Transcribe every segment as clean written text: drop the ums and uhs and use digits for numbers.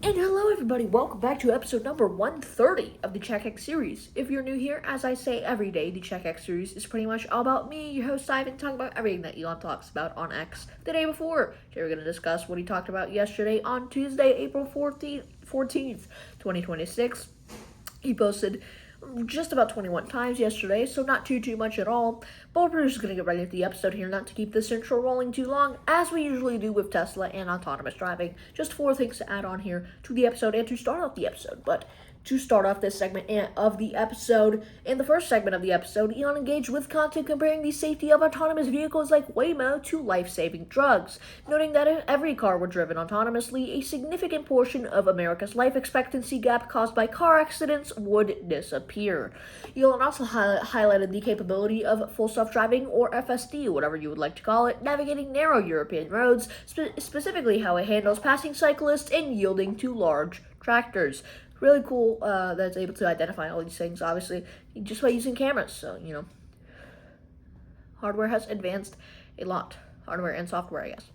And hello everybody, welcome back to episode number 130 of the CheckX series. If you're new here, as I say every day, the CheckX series is pretty much all about me, your host Ivan, talking about everything that Elon talks about on X the day before. Today we're going to discuss what he talked about yesterday on Tuesday, April 14th, 2026. He posted just about 21 times yesterday, so not too much at all. But we're just going to get right into the episode here, not to keep this intro rolling too long, as we usually do with Tesla and autonomous driving. Just 4 things to add on here to the episode and to start off the episode. But to start off this segment of the episode, in the first segment of the episode, Elon engaged with content comparing the safety of autonomous vehicles like Waymo to life-saving drugs, noting that if every car were driven autonomously, a significant portion of America's life expectancy gap caused by car accidents would disappear. Elon also highlighted the capability of full self-driving, or FSD, whatever you would like to call it, navigating narrow European roads, specifically how it handles passing cyclists and yielding to large tractors. Really cool that it's able to identify all these things, obviously, just by using cameras. So, hardware has advanced a lot. Hardware and software, I guess.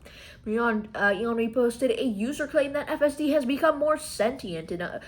Moving on, Elon reposted a user claim that FSD has become more sentient enough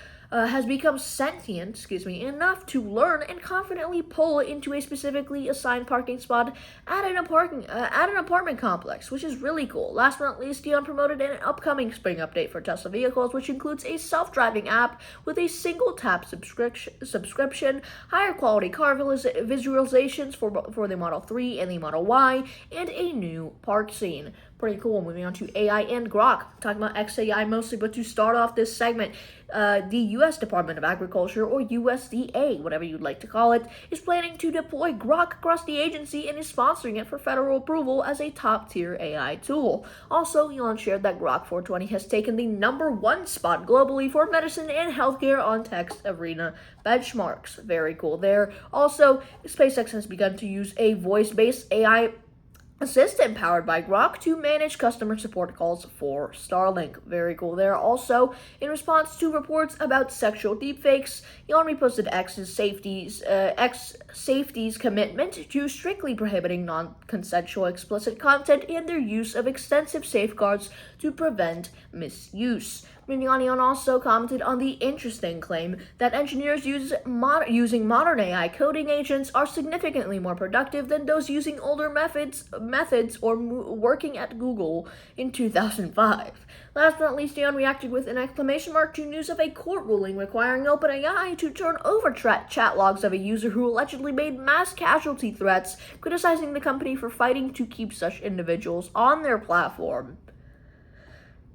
to learn and confidently pull into a specifically assigned parking spot at an apartment complex, which is really cool. Last but not least, Elon promoted an upcoming spring update for Tesla vehicles, which includes a self-driving app with a single tap subscription, higher quality car visualizations for the Model 3 and the Model Y, and a new park scene. Pretty cool. Moving on to AI and Grok. Talking about XAI mostly, but to start off this segment, the U.S. Department of Agriculture, or USDA, whatever you'd like to call it, is planning to deploy Grok across the agency and is sponsoring it for federal approval as a top-tier AI tool. Also, Elon shared that Grok 420 has taken the #1 spot globally for medicine and healthcare on text arena benchmarks. Very cool there. Also, SpaceX has begun to use a voice-based AI assistant powered by Grok to manage customer support calls for Starlink. Very cool there. Also, in response to reports about sexual deepfakes, Elon reposted X's safety's commitment to strictly prohibiting non-consensual explicit content and their use of extensive safeguards to prevent misuse. Elon also commented on the interesting claim that engineers using modern AI coding agents are significantly more productive than those using older methods or working at Google in 2005. Last but not least, Elon reacted with an exclamation mark to news of a court ruling requiring OpenAI to turn over chat logs of a user who allegedly made mass casualty threats, criticizing the company for fighting to keep such individuals on their platform.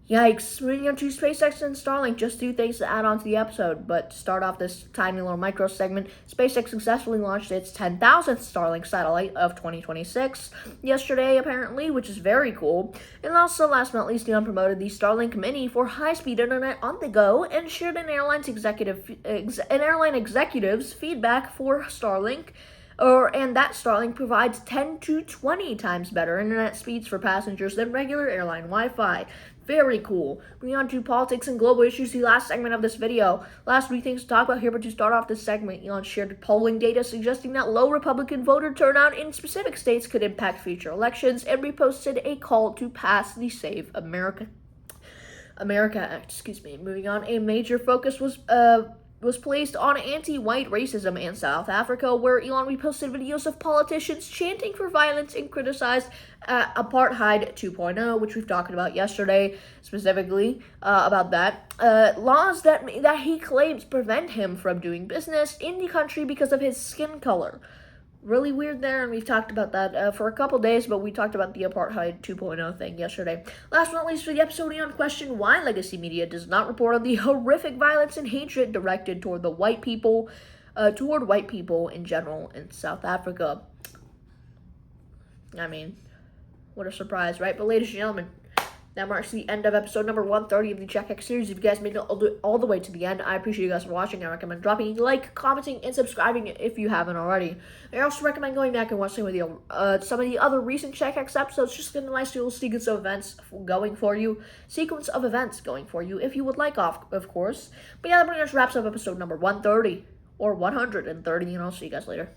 Yikes. Moving on to SpaceX and Starlink, just 2 things to add on to the episode. But to start off this tiny little micro segment, SpaceX successfully launched its 10,000th Starlink satellite of 2026 yesterday, apparently, which is very cool. And also, last but not least, Elon promoted the Starlink Mini for high-speed internet on the go and shared an airline executive's feedback for Starlink. And that Starlink provides 10 to 20 times better internet speeds for passengers than regular airline Wi-Fi. Very cool. Moving on to politics and global issues, the last segment of this video. Last week, things to talk about here, but to start off this segment, Elon shared polling data suggesting that low Republican voter turnout in specific states could impact future elections, and reposted a call to pass the Save America Act. Moving on, a major focus was placed on anti-white racism in South Africa, where Elon reposted videos of politicians chanting for violence and criticized Apartheid 2.0, which we've talked about yesterday, specifically about that. Laws that he claims prevent him from doing business in the country because of his skin color. Really weird there, and we've talked about that for a couple days, but we talked about the Apartheid 2.0 thing yesterday. Last but not least for the episode, Elon questioned why legacy media does not report on the horrific violence and hatred directed toward white people in general in South Africa. I mean, what a surprise, right? But ladies and gentlemen, that marks the end of episode number 130 of the CheckX series. If you guys made it all the way to the end, I appreciate you guys for watching. I recommend dropping a like, commenting, and subscribing if you haven't already. I also recommend going back and watching some of the other recent CheckX episodes, just to get a nice little sequence of events going for you, if you would like, of course. But yeah, that pretty much wraps up episode number 130, or 130, and I'll see you guys later.